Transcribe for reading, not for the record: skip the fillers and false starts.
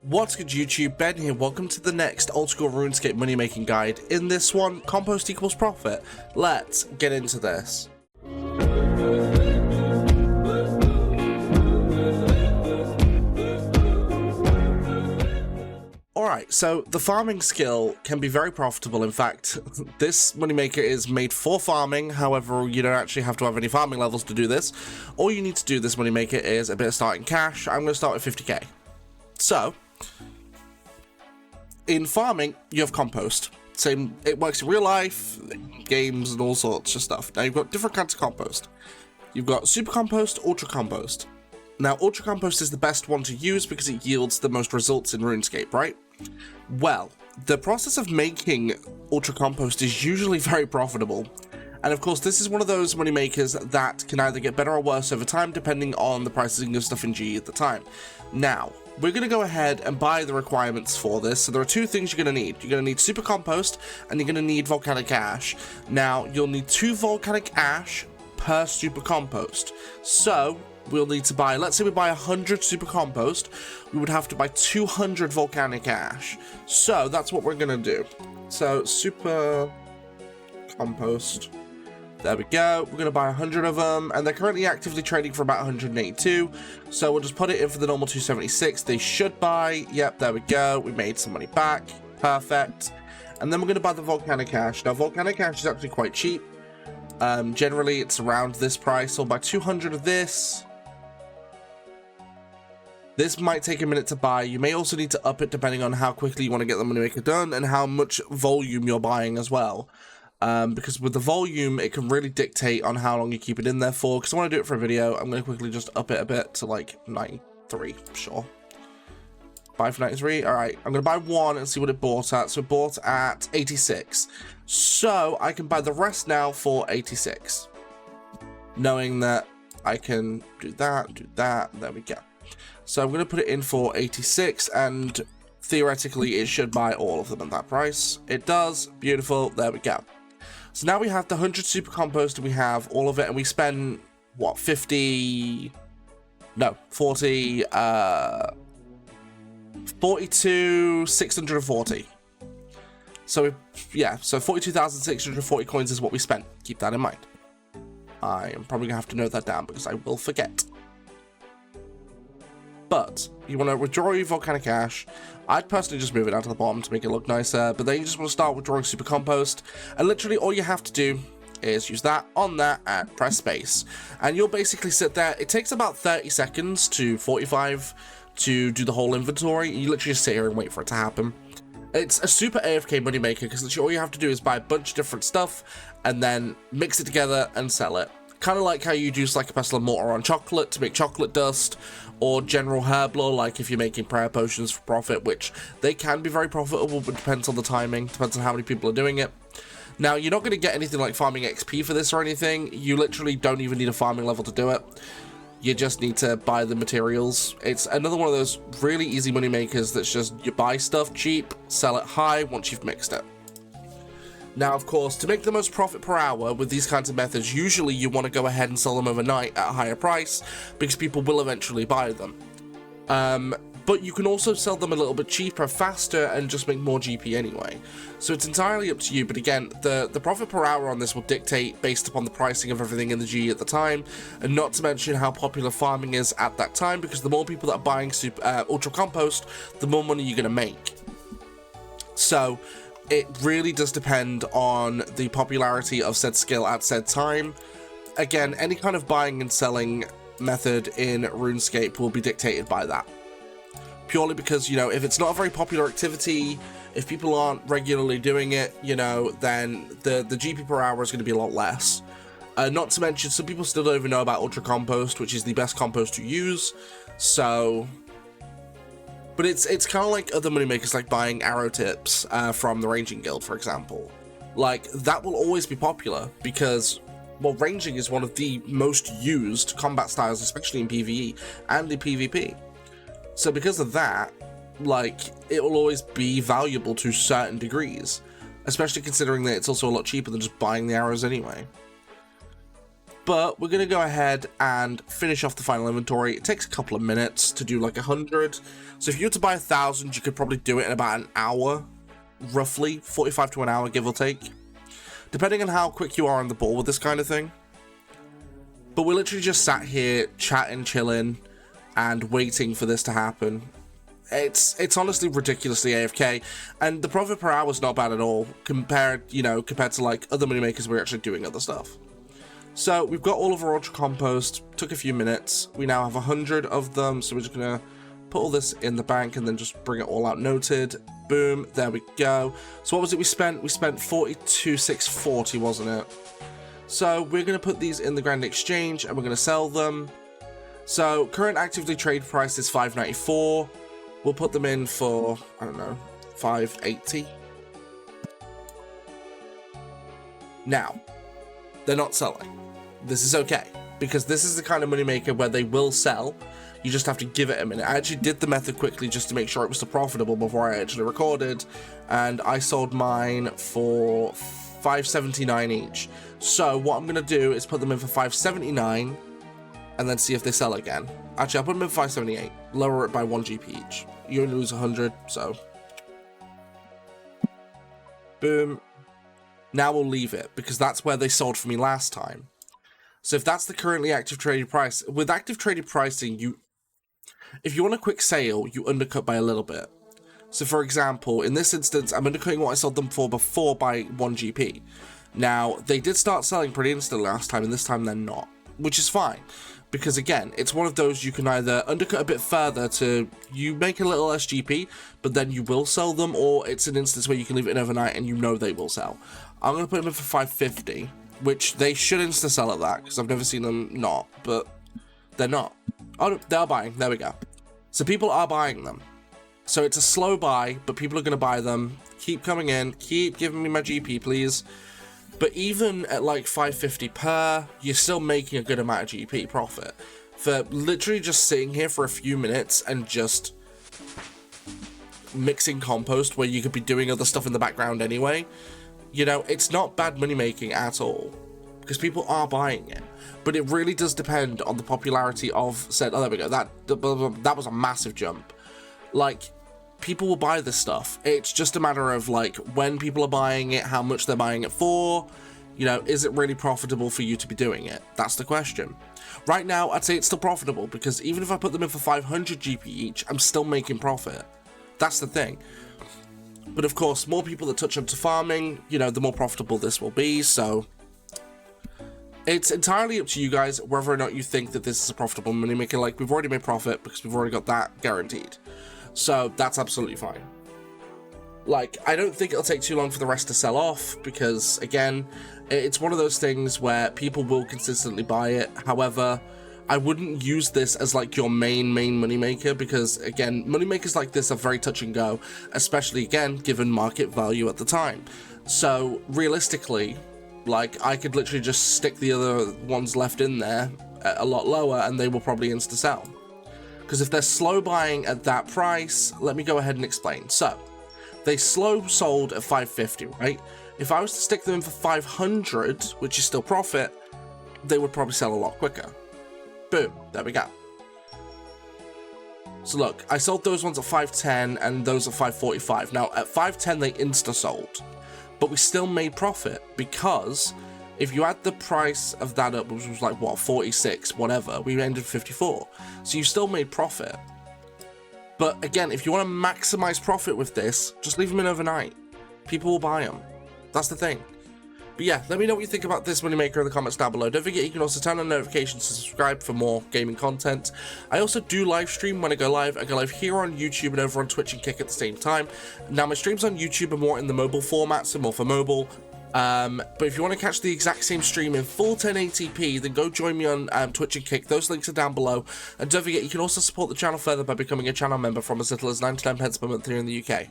What's good YouTube, Ben here, welcome to the next Oldschool Runescape money making guide. In this one, compost equals profit. Let's get into this. Alright, so the farming skill can be very profitable. In fact, this moneymaker is made for farming. However, you don't actually have to have any farming levels to do this. All you need to do this moneymaker is a bit of starting cash. I'm going to start with 50k. So, in farming, you have compost. Same, it works in real life, games, and all sorts of stuff. Now, you've got different kinds of compost. You've got super compost, ultra compost. Now, Ultra Compost is the best one to use because it yields the most results in RuneScape, right? Well, the process of making Ultra Compost is usually very profitable. And of course, this is one of those money makers that can either get better or worse over time, depending on the pricing of stuff in G at the time. Now, we're going to go ahead and buy the requirements for this. So there are two things you're going to need. You're going to need Super Compost, and you're going to need Volcanic Ash. Now, you'll need 2 Volcanic Ash per Super Compost. So we'll need to buy, let's say we buy 100 Super Compost, we would have to buy 200 Volcanic Ash. So that's what we're going to do. So Super Compost, there we go. We're going to buy 100 of them, and they're currently actively trading for about 182. So we'll just put it in for the normal 276. They should buy, yep, there we go. We made some money back, perfect. And then we're going to buy the Volcanic Ash. Now, Volcanic Ash is actually quite cheap. Generally, it's around this price. So we'll buy 200 of this. This might take a minute to buy. You may also need to up it depending on how quickly you want to get the moneymaker done and how much volume you're buying as well. Because with the volume, it can really dictate on how long you keep it in there for. Because I want to do it for a video, I'm going to quickly just up it a bit to like 93, sure. Buy for 93, alright. I'm going to buy 1 and see what it bought at. So it bought at 86. So I can buy the rest now for 86. Knowing that I can do that, there we go. So I'm going to put it in for 86, and theoretically it should buy all of them at that price. It does. Beautiful. There we go. So now we have the 100 Super Compost, and we have all of it, and we spend, what, 42, 640. So, yeah, so 42,640 coins is what we spent. Keep that in mind. I am probably going to have to note that down because I will forget. But you want to withdraw your Volcanic Ash. I'd personally just move it down to the bottom to make it look nicer, but then you just want to start withdrawing Super Compost, and literally all you have to do is use that on that and press space, and you'll basically sit there. It takes about 30 seconds to 45 to do the whole inventory. You literally just sit here and wait for it to happen. It's a super AFK moneymaker because literally all you have to do is buy a bunch of different stuff and then mix it together and sell it. Kind of like how you use like a pestle and mortar on chocolate to make chocolate dust, or general herb lore, like if you're making prayer potions for profit, which they can be very profitable, but depends on the timing, depends on how many people are doing it. Now, you're not going to get anything like farming XP for this or anything. You literally don't even need a farming level to do it. You just need to buy the materials. It's another one of those really easy money makers that's just you buy stuff cheap, sell it high once you've mixed it. Now, of course, to make the most profit per hour with these kinds of methods, usually you want to go ahead and sell them overnight at a higher price because people will eventually buy them. But you can also sell them a little bit cheaper, faster, and just make more GP anyway. So it's entirely up to you, but again, the profit per hour on this will dictate based upon the pricing of everything in the G at the time, and not to mention how popular farming is at that time, because the more people that are buying Ultra Compost, the more money you're going to make. So it really does depend on the popularity of said skill at said time. Again, any kind of buying and selling method in RuneScape will be dictated by that. Purely because, you know, if it's not a very popular activity, if people aren't regularly doing it, you know, then the GP per hour is going to be a lot less. Not to mention, some people still don't even know about Ultra Compost, which is the best compost to use, so. But it's kind of like other moneymakers, like buying arrow tips from the Ranging Guild, for example. Like, that will always be popular because, well, ranging is one of the most used combat styles, especially in PvE and in PvP. So because of that, like, it will always be valuable to certain degrees, especially considering that it's also a lot cheaper than just buying the arrows anyway. But we're going to go ahead and finish off the final inventory. It takes a couple of minutes to do like 100. So if you were to buy 1,000, you could probably do it in about an hour, roughly 45 to an hour, give or take, depending on how quick you are on the ball with this kind of thing. But we literally just sat here chatting, chilling, and waiting for this to happen. It's honestly ridiculously AFK, and the profit per hour is not bad at all compared to like other money makers we're actually doing other stuff. So we've got all of our Ultra Compost, took a few minutes. We now have 100 of them, so we're just gonna put all this in the bank and then just bring it all out noted. Boom, there we go. So what was it we spent? We spent 42,640, wasn't it? So we're gonna put these in the Grand Exchange and we're gonna sell them. So current actively trade price is 594. We'll put them in for, I don't know, 580. Now, they're not selling. This is okay, because this is the kind of money maker where they will sell. You just have to give it a minute. I actually did the method quickly just to make sure it was still profitable before I actually recorded, and I sold mine for 579 each. So what I'm gonna do is put them in for 579 and then see if they sell again. Actually, I'll put them in for 578, lower it by 1 GP each. You only lose 100, so boom. Now we'll leave it, because that's where they sold for me last time. So if that's the currently active traded price, with active traded pricing, if you want a quick sale, you undercut by a little bit. So for example, in this instance, I'm undercutting what I sold them for before by 1 GP. Now, they did start selling pretty instantly last time, and this time they're not, which is fine. Because again, it's one of those you can either undercut a bit further to, you make a little less GP, but then you will sell them, or it's an instance where you can leave it in overnight and you know they will sell. I'm going to put them in for 550, which they should insta-sell at that, because I've never seen them not, but they're not. Oh, no, they're buying. There we go. So people are buying them. So it's a slow buy, but people are going to buy them. Keep coming in. Keep giving me my GP, please. But even at like 550 per, you're still making a good amount of GP profit for literally just sitting here for a few minutes and just mixing compost where you could be doing other stuff in the background anyway. You know, it's not bad money making at all, because people are buying it. But it really does depend on the popularity of said. Oh, there we go. That was a massive jump. Like, people will buy this stuff. It's just a matter of like when people are buying it, how much they're buying it for. You know, is it really profitable for you to be doing it? That's the question. Right now, I'd say it's still profitable, because even if I put them in for 500 GP each, I'm still making profit. That's the thing. But of course, more people that touch onto farming, you know, the more profitable this will be. So it's entirely up to you guys whether or not you think that this is a profitable money maker. Like, we've already made profit because we've already got that guaranteed. So that's absolutely fine. Like, I don't think it'll take too long for the rest to sell off, because again, it's one of those things where people will consistently buy it. However, I wouldn't use this as like your main money maker, because again, money makers like this are very touch and go, especially again, given market value at the time. So realistically, like, I could literally just stick the other ones left in there at a lot lower and they will probably insta sell. Because if they're slow buying at that price, let me go ahead and explain. So they slow sold at 550, right? If I was to stick them in for 500, which is still profit, they would probably sell a lot quicker. Boom, there we go. So look, I sold those ones at 510 and those at 545. Now at 510 they insta sold, but we still made profit, because if you add the price of that up, which was like what, 46, whatever, we ended 54. So you still made profit. But again, if you want to maximize profit with this, just leave them in overnight. People will buy them. That's the thing. But yeah, let me know what you think about this moneymaker in the comments down below. Don't forget you can also turn on notifications to subscribe for more gaming content. I also do live stream when I go live. I go live here on YouTube and over on Twitch and Kick at the same time. Now my streams on YouTube are more in the mobile format, so more for mobile. But if you want to catch the exact same stream in full 1080p, then go join me on Twitch and Kick. Those links are down below. And don't forget, you can also support the channel further by becoming a channel member from as little as 99 pence per month here in the UK.